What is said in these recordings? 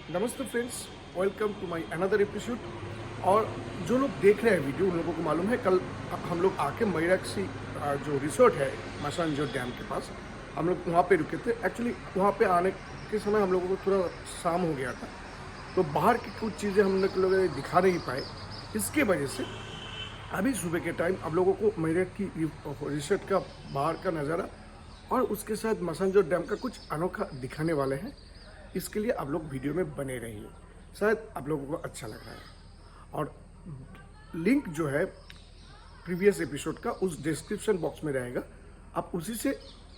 नमस्ते friends, welcome to my another episode. और जो लोग देख रहे हैं वीडियो उन लोगों को मालूम है, कल हम लोग आके मयूराक्षी जो रिसोर्ट है मसांजोर डैम के पास, हम लोग वहाँ पे रुके थे। एक्चुअली वहाँ पे आने के समय हम लोगों को थोड़ा शाम हो गया था, तो बाहर की कुछ चीज़ें हम लोग दिखा नहीं पाए। इसके वजह से अभी सुबह के टाइम आप लोगों को मयूराक्षी की रिसोर्ट का बाहर का नज़ारा और उसके साथ मसांजोर डैम का कुछ अनोखा दिखाने वाले हैं। इसके लिए आप लोग वीडियो में बने रहिए, शायद आप लोगों को अच्छा लग रहा है। और लिंक जो है प्रीवियस एपिसोड का उस डिस्क्रिप्शन बॉक्स में रहेगा, आप उसी से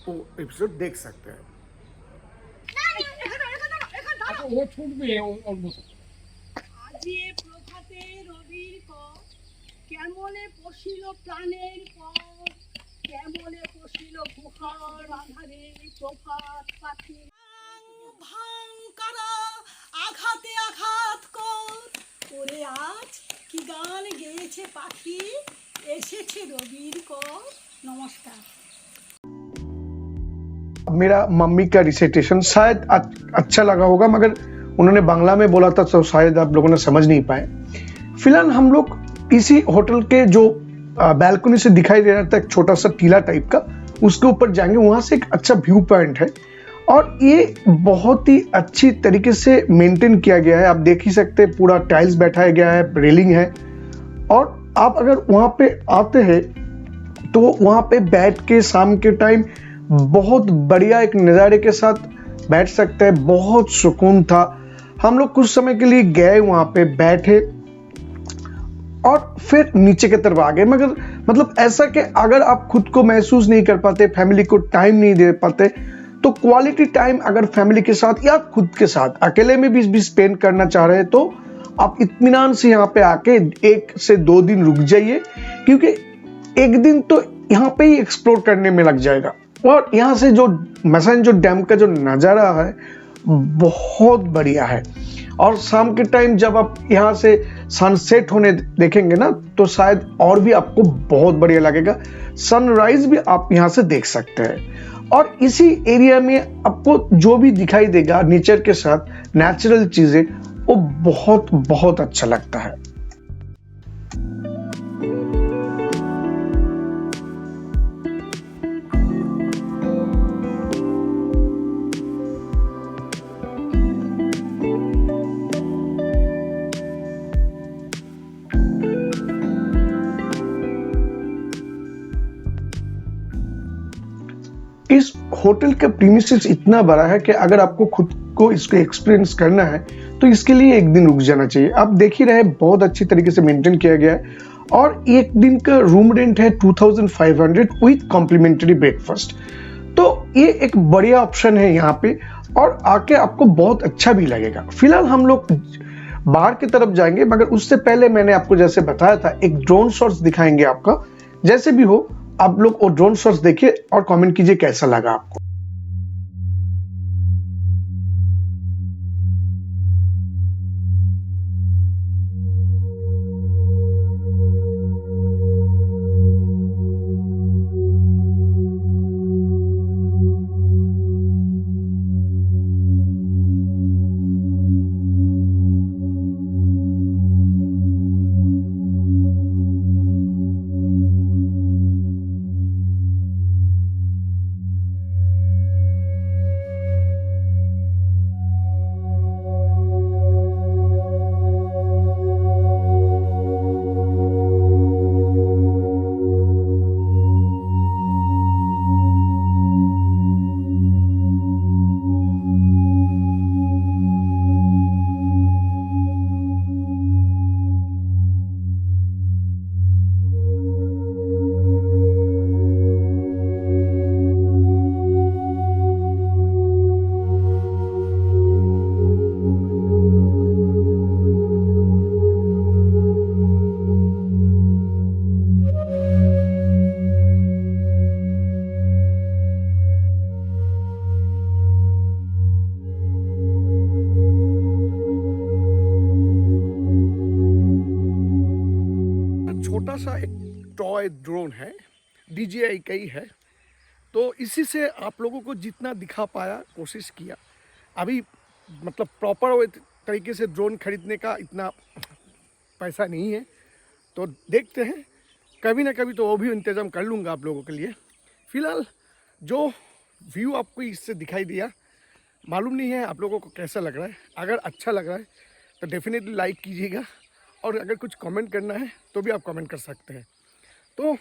वो एपिसोड देख सकते हैं। ও ছুটবে অলমোস্ট। আজি প্রভাতে রবির পর কেমনে পশিল প্রাণের পর কেমনে পশিল গুহার আধারে প্রভাত পাখি ভাং করা আঘাতে আঘাত কর ওরে আজ কি গান গেয়েছে পাখি এসেছে রবির কর। নমস্কার। मेरा मम्मी का रिसाइटेशन शायद अच्छा लगा होगा, मगर उन्होंने बांग्ला में बोला था तो शायद आप लोगों ने समझ नहीं पाए। फिलहाल हम लोग इसी होटल के जो बैल्कनी से दिखाई दे रहा था एक छोटा सा टीला टाइप का, उसके ऊपर जाएंगे। वहां से एक अच्छा व्यू पॉइंट है और ये बहुत ही अच्छी तरीके से मेंटेन किया गया है। आप देख ही सकते हैं, पूरा टाइल्स बैठाया गया है, रेलिंग है। और आप अगर वहां पे आते हैं तो वहां पे बैठ के शाम के टाइम बहुत बढ़िया एक नज़ारे के साथ बैठ सकते हैं। बहुत सुकून था। हम लोग कुछ समय के लिए गए, वहां पे बैठे और फिर नीचे की तरफ आ गए। मगर मतलब ऐसा कि अगर आप खुद को महसूस नहीं कर पाते, फैमिली को टाइम नहीं दे पाते, तो क्वालिटी टाइम अगर फैमिली के साथ या खुद के साथ अकेले में भी स्पेंड करना चाह रहे हैं तो आप इत्मीनान से यहाँ पे आके 1 से 2 दिन रुक जाइए, क्योंकि एक दिन तो यहाँ पे ही एक्सप्लोर करने में लग जाएगा। और यहाँ से जो मसांजोर डैम का जो नज़ारा है बहुत बढ़िया है। और शाम के टाइम जब आप यहाँ से सनसेट होने देखेंगे ना, तो शायद और भी आपको बहुत बढ़िया लगेगा। सनराइज भी आप यहाँ से देख सकते हैं। और इसी एरिया में आपको जो भी दिखाई देगा नेचर के साथ, नेचुरल चीजें, वो बहुत बहुत अच्छा लगता है। इस होटल का प्रीमिसेस इतना बड़ा है कि अगर आपको खुद को इसको एक्सपीरियंस करना है तो इसके लिए एक दिन रुक जाना चाहिए। आप देख ही रहे, बहुत अच्छी तरीके से मेंटेन किया गया है। और एक दिन का रूम रेंट है 2500 विथ कॉम्प्लीमेंट्री ब्रेकफास्ट। तो ये एक बढ़िया ऑप्शन है यहाँ पे, और आके आपको बहुत अच्छा भी लगेगा। फिलहाल हम लोग बाहर की तरफ जाएंगे, मगर उससे पहले मैंने आपको जैसे बताया था एक ड्रोन शॉट्स दिखाएंगे आपका। जैसे भी हो, आप लोग वो ड्रोन शॉट्स देखिए और कमेंट कीजिए कैसा लगा आपको। छोटा सा एक टॉय ड्रोन है, DJI का ही है। तो इसी से आप लोगों को जितना दिखा पाया कोशिश किया। अभी मतलब प्रॉपर तरीके से ड्रोन खरीदने का इतना पैसा नहीं है, तो देखते हैं, कभी ना कभी तो वो भी इंतज़ाम कर लूँगा आप लोगों के लिए। फ़िलहाल जो व्यू आपको इससे दिखाई दिया, मालूम नहीं है आप लोगों को कैसा लग रहा है। अगर अच्छा लग रहा है तो डेफिनेटली लाइक कीजिएगा, और अगर कुछ कमेंट करना है तो भी आप कमेंट कर सकते हैं। तो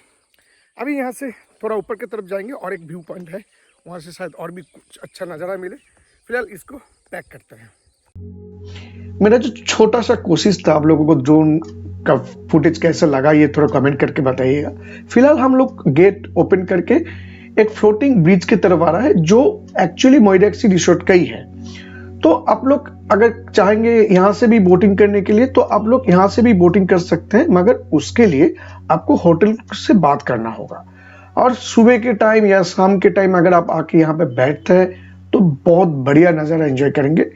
अभी यहाँ से थोड़ा ऊपर की तरफ जाएंगे और एक व्यू पॉइंट है, वहाँ से शायद और भी कुछ अच्छा नज़ारा मिले। फिलहाल इसको पैक करते हैं। मेरा जो छोटा सा कोशिश था आप लोगों को ड्रोन का फुटेज कैसा लगा ये थोड़ा कमेंट करके बताइएगा। फिलहाल हम लोग गेट ओपन करके एक फ्लोटिंग ब्रिज की तरफ आ रहा है जो एक्चुअली मोइरेक्सी रिसोर्ट का ही है। तो आप लोग अगर चाहेंगे यहाँ से भी बोटिंग करने के लिए तो आप लोग यहाँ से भी बोटिंग कर सकते हैं, मगर उसके लिए आपको होटल से बात करना होगा। और सुबह के टाइम या शाम के टाइम अगर आप आके यहाँ पे बैठते हैं तो बहुत बढ़िया नज़ारा एंजॉय करेंगे।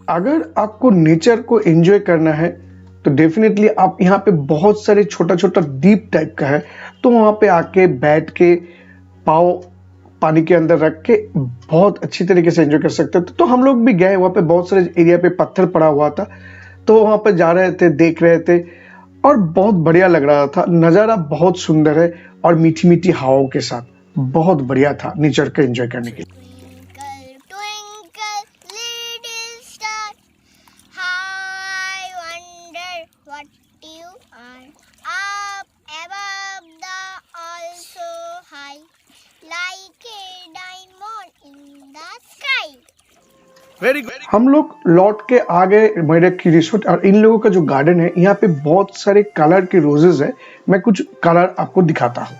अगर आपको नेचर को एंजॉय करना है तो डेफिनेटली आप यहाँ पे बहुत सारे छोटा छोटा द्वीप टाइप का है, तो वहाँ पे आके बैठ के पाँव पानी के अंदर रख के बहुत अच्छी तरीके से एंजॉय कर सकते हैं। तो हम लोग भी गए, वहाँ पे बहुत सारे एरिया पे पत्थर पड़ा हुआ था, तो वहाँ पे जा रहे थे, देख रहे थे और बहुत बढ़िया लग रहा था। नज़ारा बहुत सुंदर है और मीठी मीठी हवाओं के साथ बहुत बढ़िया था नेचर का एंजॉय करने के लिए। Very good. हम लोग लौट के आ गए मोइरेक्सी रिसोर्ट, और इन लोगों का जो गार्डन है यहाँ पे बहुत सारे कलर के रोजेस है। मैं कुछ कलर आपको दिखाता हूँ।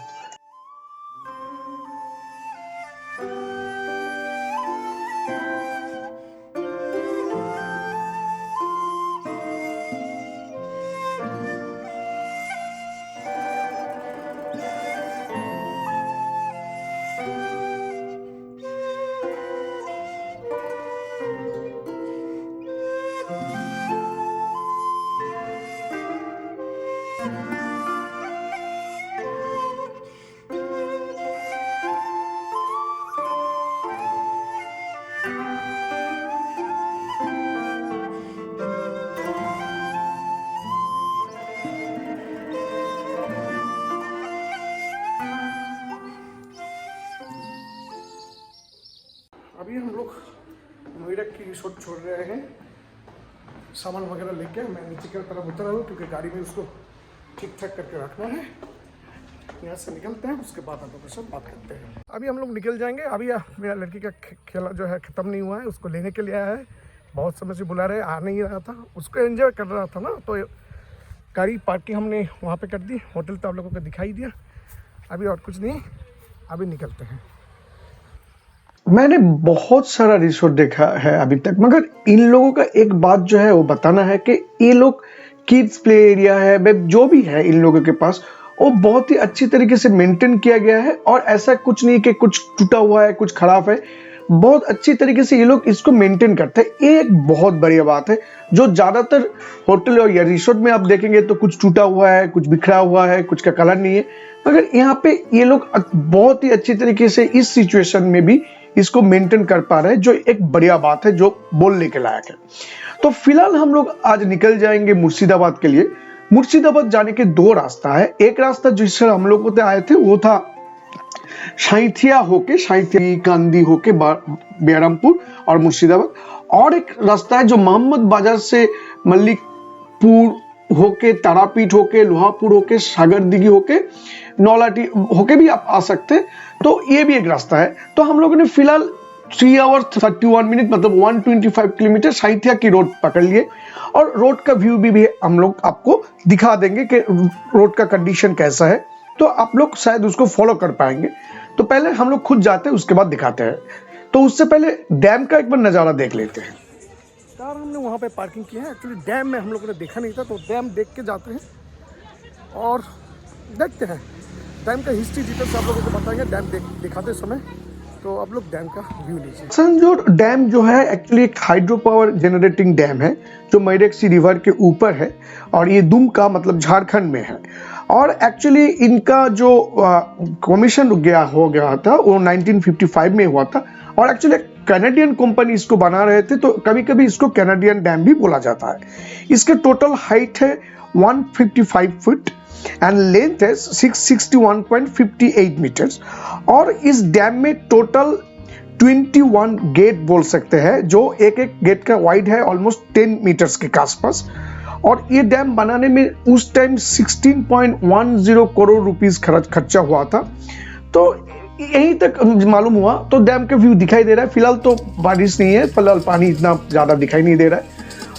अभी हम लोग मोइरेक्सी रिसोर्ट छोड़ रहे हैं, सामान वगैरह लेके मैं नीचे की तरफ उतर रहा हूँ क्योंकि गाड़ी में उसको ठीक ठाक करके रखना है। यहाँ से निकलते हैं, उसके बाद आप लोगों से बात करते हैं। अभी हम लोग निकल जाएंगे। अभी मेरा लड़की का खेला जो है ख़त्म नहीं हुआ है, उसको लेने के लिए आया है। बहुत समय से बुला रहे, आ नहीं रहा था, उसको एंजॉय कर रहा था ना, तो गाड़ी पार्किंग हमने वहाँ पे कर दी। होटल तो आप लोगों को दिखाई दिया। अभी और कुछ नहीं, अभी निकलते हैं। मैंने बहुत सारा रिसोर्ट देखा है अभी तक, मगर इन लोगों का एक बात जो है वो बताना है कि ये लोग किड्स प्ले एरिया है, जो भी है इन लोगों के पास, वो बहुत ही अच्छी तरीके से मेंटेन किया गया है। और ऐसा कुछ नहीं कि कुछ टूटा हुआ है, कुछ खराब है, बहुत अच्छी तरीके से ये लोग इसको मेंटेन करते हैं। ये एक बहुत बढ़िया बात है। जो ज़्यादातर होटल और या रिसोर्ट में आप देखेंगे तो कुछ टूटा हुआ है, कुछ बिखरा हुआ है, कुछ का कलर नहीं है, मगर यहाँ पे ये लोग बहुत ही अच्छी तरीके से इस सिचुएशन में भी इसको मेंटेन कर पा रहे हैं, जो एक बढ़िया बात है, जो बोलने के लायक है। तो फिलहाल हम लोग आज निकल जाएंगे मुर्शिदाबाद के लिए। मुर्शिदाबाद जाने के दो रास्ता है। एक रास्ता जिससे हम लोग आए थे वो था साइथिया होके, साइथिया कांदी होके बेरमपुर और मुर्शिदाबाद, और एक रास्ता है जो मोहम्मद बाजार से मल्लिकपुर होके, तारापीठ होके, लोहापुर होके, सागरदिघी होके, नौलाटी होके भी आप आ सकते हैं। तो ये भी एक रास्ता है। तो हम लोगों ने फिलहाल 3 आवर 31 मिनट मतलब 125 किलोमीटर साइथिया की रोड पकड़ लिए, और रोड का व्यू भी हम लोग आपको दिखा देंगे कि रोड का कंडीशन कैसा है, तो आप लोग शायद उसको फॉलो कर पाएंगे। तो पहले हम लोग खुद जाते हैं, उसके बाद दिखाते हैं। तो उससे पहले डैम का एक बार नज़ारा देख लेते हैं। कार हमने वहाँ पे पार्किंग की है। एक्चुअली डैम में हम लोगों ने देखा नहीं था, तो डैम देख के जाते हैं और देखते हैं डैम का हिस्ट्री डिटेल्स आप लोगों को बताएंगे डैम दिखाते समय। तो अब लोग डैम का व्यू लीजिए। मसानजोर डैम जो है एक्चुअली एक हाइड्रो पावर जनरेटिंग डैम है जो मैरेक्सी रिवर के ऊपर है और ये दुमका मतलब झारखंड में है। और एक्चुअली इनका जो कमीशन हो गया था वो 1955 में हुआ था और एक्चुअली कैनेडियन कंपनी इसको बना रहे थे, तो कभी कभी इसको कैनेडियन डैम भी बोला जाता है। इसके टोटल हाइट है 155 फुट एंड लेंथ है 661.58 मीटर्स और इस डैम में टोटल 21 गेट बोल सकते हैं, जो एक एक गेट का वाइड है ऑलमोस्ट 10 मीटर्स के आसपास। और ये डैम बनाने में उस टाइम 16.10 करोड़ रुपीस खर्चा हुआ था। तो यहीं तक मालूम हुआ। तो डैम का व्यू दिखाई दे रहा है। फिलहाल तो बारिश नहीं है, फिलहाल पानी इतना ज़्यादा दिखाई नहीं दे रहा है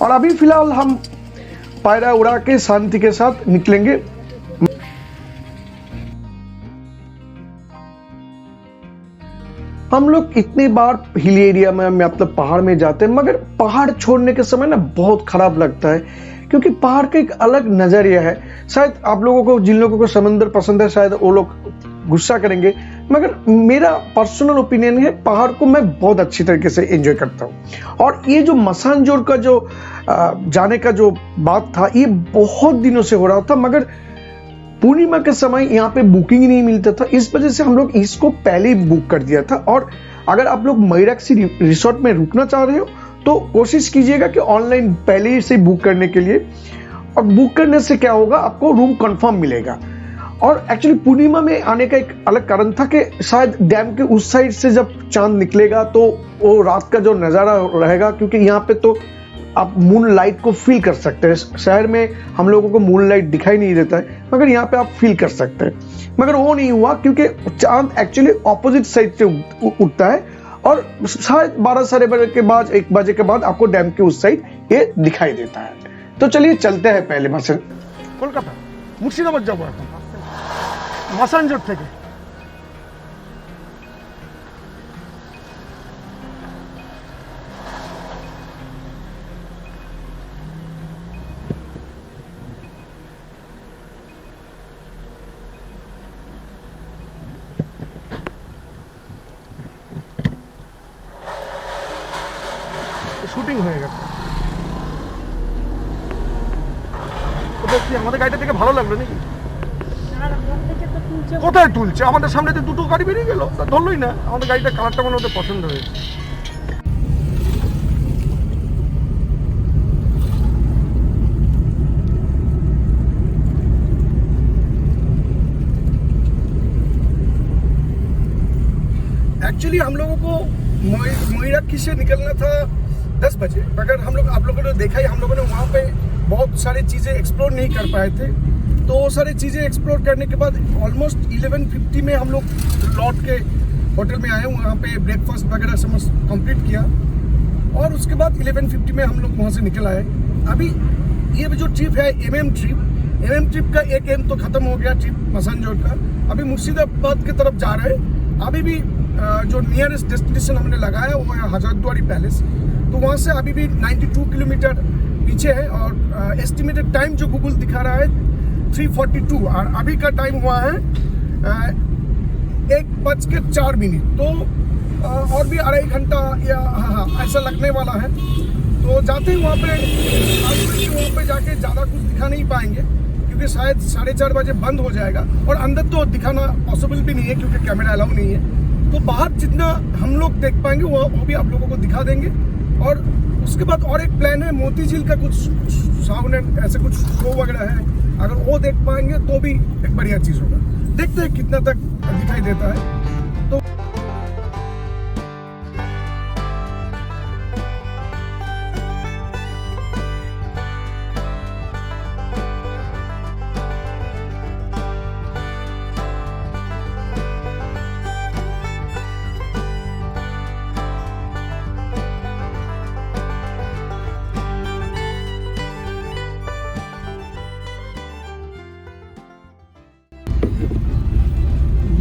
और अभी फिलहाल हम पायरा उड़ा के शांति के साथ निकलेंगे। हम लोग इतनी बार हिल एरिया में मतलब पहाड़ में जाते हैं, मगर पहाड़ छोड़ने के समय ना बहुत खराब लगता है, क्योंकि पहाड़ का एक अलग नजरिया है। शायद आप लोगों को, जिन लोगों को समंदर पसंद है, शायद वो लोग गुस्सा करेंगे, मगर मेरा पर्सनल ओपिनियन है पहाड़ को मैं बहुत अच्छी तरीके से एंजॉय करता हूँ। और ये जो मसानजोर का जो जाने का जो बात था, ये बहुत दिनों से हो रहा था, मगर पूर्णिमा के समय यहाँ पे बुकिंग ही नहीं मिलता था। इस वजह से हम लोग इसको पहले ही बुक कर दिया था। और अगर आप लोग मैराक्सी रिसोर्ट में रुकना चाह रहे हो तो कोशिश कीजिएगा कि ऑनलाइन पहले से बुक करने के लिए। और बुक करने से क्या होगा, आपको रूम कंफर्म मिलेगा। और एक्चुअली पूर्णिमा में आने का एक अलग कारण था कि शायद डैम के उस साइड से जब चांद निकलेगा तो वो रात का जो नज़ारा रहेगा, क्योंकि यहाँ पे तो आप मून लाइट को फील कर सकते हैं। शहर में हम लोगों को मून लाइट दिखाई नहीं देता है, मगर यहाँ पे आप फील कर सकते हैं। मगर वो नहीं हुआ, क्योंकि चांद एक्चुअली ऑपोजिट साइड से उठता है और शायद 12 साढ़े 12 के बाद 1 बजे के बाद आपको डैम के उस साइड ये दिखाई देता है। तो चलिए चलते हैं पहले কলকাতা মুর্শিদাবাদ যাবো এখন মাসানজোর থেকে। শুটিং হয়ে গেছে। আমাদের গাড়িটা থেকে ভালো লাগলো নাকি? কোথায় তুলছে? আমাদের সামনে তো দুটো গাড়ি বেরিয়ে গেল, ধরলই না। আমাদের গাড়িটা কালারটা মনে ওদের পছন্দ হয়েছে। एक्चुअली हम लोगों को मयूराक्षी से निकलना था 10 बजे, मगर हम लोग, आप लोगों ने देखा ही, हम लोगों ने वहाँ पे बहुत सारी चीज़ें एक्सप्लोर नहीं कर पाए थे। तो वो सारी चीज़ें एक्सप्लोर करने के बाद ऑलमोस्ट 11:50 में हम लोग लौट के होटल में आए। वहाँ पे ब्रेकफास्ट वगैरह सब कंप्लीट किया और उसके बाद 11:50 में हम लोग वहाँ से निकल आए। अभी ये जो ट्रिप है एमएम ट्रिप का एक एम तो ख़त्म हो गया, ट्रिप मसानजोर का। अभी मुर्शिदाबाद की तरफ जा रहे हैं। अभी भी जो नियरेस्ट डेस्टिनेशन हमने लगाया वो है हजारद्वारी पैलेस। तो वहाँ से अभी भी 92 किलोमीटर पीछे है और एस्टिमेटेड टाइम जो गूगल दिखा रहा है 3:42 और अभी का टाइम हुआ है 1:04। तो और भी 2.5 घंटा या हाँ ऐसा लगने वाला है। तो जाते ही वहाँ पे जाके ज़्यादा कुछ दिखा नहीं पाएंगे, क्योंकि शायद 4:30 बजे बंद हो जाएगा और अंदर तो दिखाना पॉसिबल भी नहीं है क्योंकि कैमरा अलाउ नहीं है। तो बाहर जितना हम लोग देख पाएंगे वो भी आप लोगों को दिखा देंगे। और उसके बाद और एक प्लान है, मोती झील का कुछ साउंड एंड ऐसे कुछ शो वगैरह है, अगर वो देख पाएंगे तो भी एक बढ़िया चीज़ होगा। देखते हैं कितना तक दिखाई देता है। तो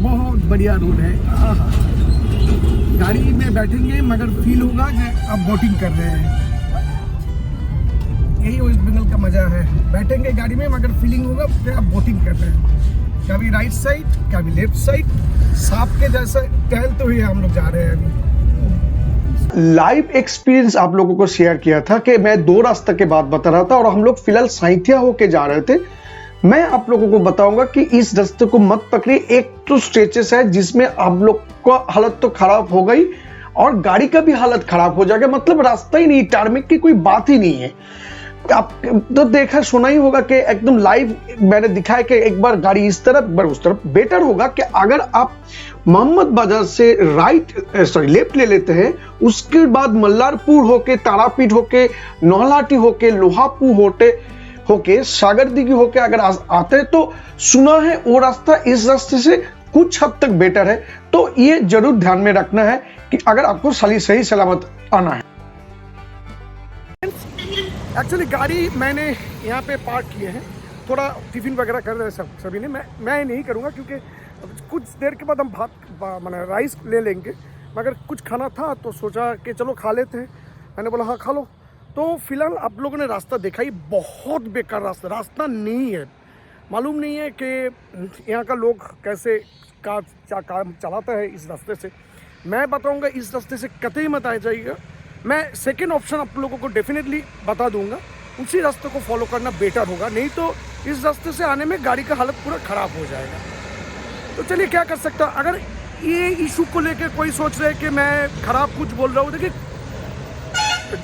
बहुत बढ़िया रोड है। गाड़ी में बैठेंगे मगर फील होगा कि आप बोटिंग कर रहे हैं। यही वेस्ट बंगाल का मजा है, बैठेंगे गाड़ी में मगर फीलिंग होगा कि आप बोटिंग कर रहे हैं। कभी राइट साइड कभी लेफ्ट साइड, सांप के जैसे टहलते हुए हम लोग जा रहे हैं अभी। लाइव एक्सपीरियंस आप लोगों को शेयर किया था कि मैं 2 रास्ते के बाद बता रहा था और हम लोग फिलहाल साइथिया होके जा रहे थे। मैं आप लोगों को बताऊंगा कि इस रास्ते को मत पकड़िए। एक तो स्ट्रेचेस है जिसमें आप लोग का हालत तो खराब हो गई और गाड़ी का भी हालत खराब हो जाएगा, मतलब रास्ता ही नहीं, टार्मिक की कोई बात ही नहीं है। आप तो देखा सुना ही होगा कि एकदम लाइव मैंने दिखाया कि एक बार गाड़ी इस तरफ एक बार उस तरफ। बेटर होगा कि अगर आप मोहम्मद बाजार से लेफ्ट ले लेते हैं, उसके बाद मल्लारपुर होके, तारापीठ होके, नौलाटी होके, लोहापू होके सागर दिघी होके अगर आते हैं तो सुना है वो रास्ता इस रास्ते से कुछ हद तक बेटर है। तो ये जरूर ध्यान में रखना है कि अगर आपको सही सलामत आना है। एक्चुअली गाड़ी मैंने यहाँ पे पार्क किए हैं, थोड़ा टिफिन वगैरह कर रहे हैं सभी ने। मैं नहीं करूँगा क्योंकि कुछ देर के बाद हम भात माने राइस ले लेंगे, मगर कुछ खाना था तो सोचा कि चलो खा लेते हैं। मैंने बोला हाँ खा लो। तो फिलहाल आप लोगों ने रास्ता देखा ही, बहुत बेकार रास्ता नहीं है। मालूम नहीं है कि यहाँ का लोग कैसे काम चलाता है इस रास्ते से। मैं बताऊँगा इस रास्ते से कतई मत आ जाइएगा। मैं सेकेंड ऑप्शन आप लोगों को डेफिनेटली बता दूंगा, उसी रास्ते को फॉलो करना बेटर होगा, नहीं तो इस रास्ते से आने में गाड़ी का हालत पूरा ख़राब हो जाएगा। तो चलिए क्या कर सकता, अगर ये इशू को लेकर कोई सोच रहे कि मैं ख़राब कुछ बोल रहा हूँ, देखिए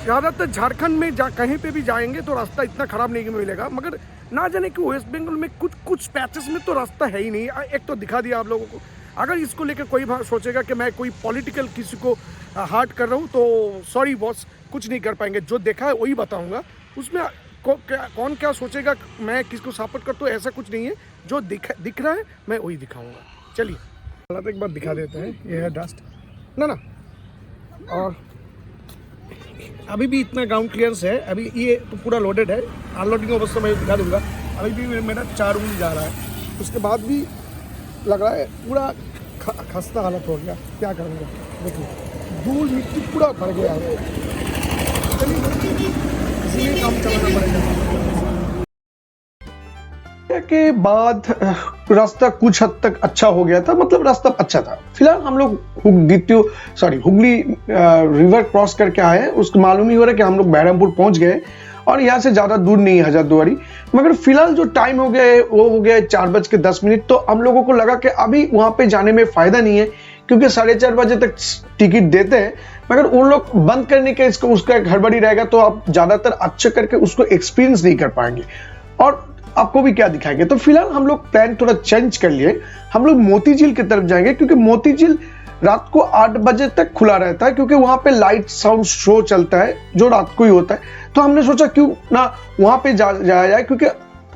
ज़्यादातर झारखंड में कहीं पे भी जाएंगे तो रास्ता इतना ख़राब नहीं मिलेगा, मगर ना जाने कि वेस्ट बंगाल में कुछ पैचेस में तो रास्ता है ही नहीं। एक तो दिखा दिया आप लोगों को। अगर इसको लेकर कोई सोचेगा कि मैं कोई पॉलिटिकल किसी को हार्ट कर रहा हूँ तो सॉरी बॉस, कुछ नहीं कर पाएंगे। जो देखा है वही बताऊँगा, उसमें कौन क्या सोचेगा मैं किसको सपोर्ट करता हूँ ऐसा कुछ नहीं है। जो दिख रहा है मैं वही दिखाऊँगा। चलिए हालात एक बार दिखा देते हैं। ये है डस्ट ना, और अभी भी इतना ग्राउंड क्लियरेंस है, अभी ये तो पूरा लोडेड है। अनलोडिंग अवस्था में दिखा दूँगा। अभी भी मेरा 4 उंगली जा रहा है, उसके बाद भी लग रहा है पूरा खस्ता हालत हो गया। क्या करूँगा, देखिए धूल मिट्टी पूरा भर गया है। इसीलिए काम चलाना पड़ेगा। के बाद रास्ता कुछ हद तक अच्छा हो गया था, मतलब रास्ता अच्छा था। फिलहाल हम लोग हुगली रिवर क्रॉस करके आए हैं। उसको मालूम ही हो रहा है कि हम लोग बैरमपुर पहुंच गए और यहाँ से ज़्यादा दूर नहीं है हजारदुआरी। मगर फिलहाल जो टाइम हो गया है वो हो गया है 4:10। तो हम लोगों को लगा कि अभी वहाँ पे जाने में फ़ायदा नहीं है, क्योंकि 4:30 बजे तक टिकट देते हैं, मगर उन लोग बंद करने के उसका एक हड़बड़ी रहेगा, तो आप ज़्यादातर अच्छे करके उसको एक्सपीरियंस नहीं कर पाएंगे और आपको भी क्या दिखाएंगे। तो फिलहाल हम लोग प्लान थोड़ा चेंज कर लिए। हम लोग मोती झील की तरफ जाएंगे, क्योंकि मोती झील रात को 8 बजे तक खुला रहता है, क्योंकि वहाँ पे लाइट साउंड शो चलता है जो रात को ही होता है। तो हमने सोचा क्यों ना वहाँ पे जाया जाए, क्योंकि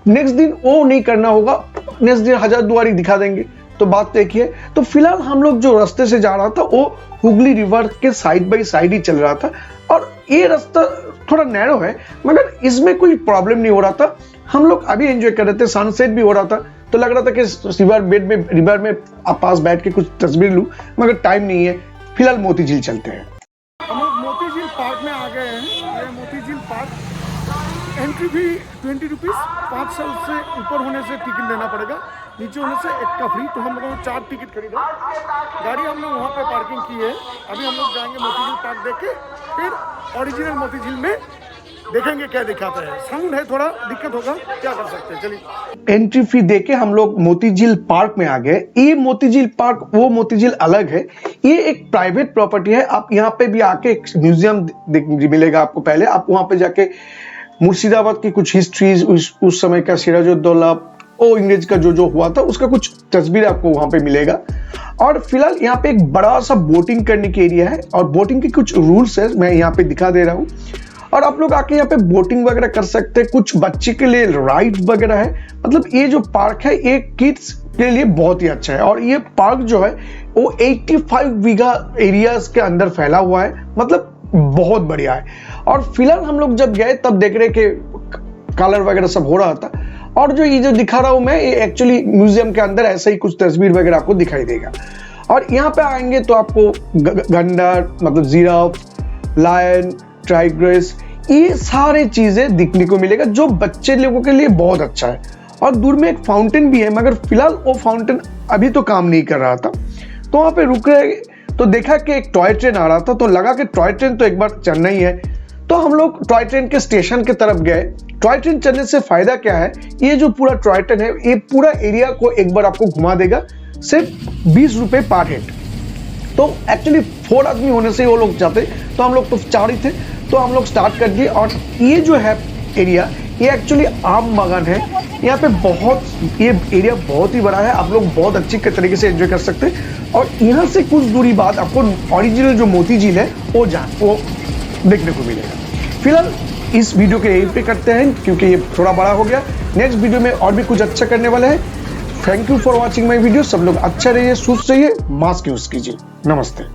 नेक्स्ट दिन वो नहीं करना होगा, नेक्स्ट दिन हजारदुआरी दिखा देंगे। तो बात तो एक ही है। तो फिलहाल हम लोग जो रास्ते से जा रहा था वो हुगली रिवर के साइड बाई साइड ही चल रहा था, और ये रास्ता थोड़ा नैरो है मगर इसमें कोई प्रॉब्लम नहीं हो रहा था। हम लोग अभी एंजॉय कर रहे थे, सनसेट भी हो रहा था, तो लग रहा था कि रिवर में पास बैठ के कुछ तस्वीर लूं, मगर टाइम नहीं है। फिलहाल मोती झील चलते हैं। हम लोग मोती झील पार्क में आ गए हैं। ये मोती झील पार्क एंट्री भी 20 रुपीज़, 5 साल से ऊपर होने से टिकट लेना पड़ेगा, नीचे होने से 1 का फ्री। तो हम लोगों ने 4 टिकट खरीदा। गाड़ी हम लोग वहाँ पे पार्किंग की है। अभी हम लोग जाएंगे मोती झील पार्क देख के, फिर ओरिजिनल मोती झील में देखेंगे क्या दिखाता है। साउंड है थोड़ा दिक्कत होगा, क्या कर सकते हैं। चलिए एंट्री फी देके हम लोग मोती झील पार्क में आ गए। ये मोती झील पार्क वो मोती झील अलग है, ये एक प्राइवेट प्रॉपर्टी है। आप यहाँ पे भी आके एक म्यूजियम मिलेगा आपको। पहले आप वहाँ पे जाके मुर्शिदाबाद की कुछ हिस्ट्रीज, उस समय का सिराजुद्दौला ओ इंग्रेज का जो हुआ था उसका कुछ तस्वीर आपको वहाँ पे मिलेगा। और फिलहाल यहाँ पे एक बड़ा सा बोटिंग करने की एरिया है, और बोटिंग के कुछ रूल्स है मैं यहाँ पे दिखा दे रहा हूँ। और आप लोग आके यहाँ पे बोटिंग वगैरह कर सकते हैं। कुछ बच्चे के लिए राइड वगैरह है। मतलब ये जो पार्क है ये किड्स के लिए बहुत ही अच्छा है। और ये पार्क जो है वो 85 बीघा एरियाज के अंदर फैला हुआ है, मतलब बहुत बढ़िया है। और फिलहाल हम लोग जब गए तब देख रहे कि कलर वगैरह सब हो रहा था। और जो ये जो दिखा रहा हूं मैं, ये एक्चुअली म्यूजियम के अंदर ऐसा ही कुछ तस्वीर वगैरह आपको दिखाई देगा। और यहाँ पे आएंगे तो आपको गंडर मतलब जिराफ, लायन, टाइग्रेस, ये सारे चीजें दिखने को मिलेगा जो बच्चे लोगों के लिए बहुत अच्छा है। और दूर में एक फाउंटेन भी है, मगर फिलहाल वो फाउंटेन अभी तो काम नहीं कर रहा था, तो वहाँ पे रुक रहे तो देखा कि एक टॉय ट्रेन आ रहा था, तो लगा कि टॉय ट्रेन तो एक बार चलना ही है, तो हम लोग टॉय ट्रेन के स्टेशन की तरफ गए। टॉय ट्रेन चलने से फायदा क्या है, ये जो पूरा टॉय ट्रेन है ये पूरा एरिया को एक बार आपको घुमा देगा, सिर्फ 20 रुपए पर हेड। तो एक्चुअली 4 आदमी होने से वो लोग जाते, तो हम लोग तो 4 ही थे, तो हम लोग स्टार्ट कर दिए। और ये जो है एरिया, ये एक्चुअली आम बागान है, यहाँ पे ये एरिया बहुत ही बड़ा है, आप लोग बहुत अच्छी तरीके से एंजॉय कर सकते हैं। और यहाँ से कुछ दूरी बाद आपको ओरिजिनल जो मोती झील है वो देखने को मिलेगा। फिलहाल इस वीडियो के यहीं पे करते हैं क्योंकि ये थोड़ा बड़ा हो गया। नेक्स्ट वीडियो में और भी कुछ अच्छा करने वाला है। Thank you for watching my video. सब लोग अच्छा रहिए, सुस्त रहिए, मास्क यूज कीजिए। नमस्ते।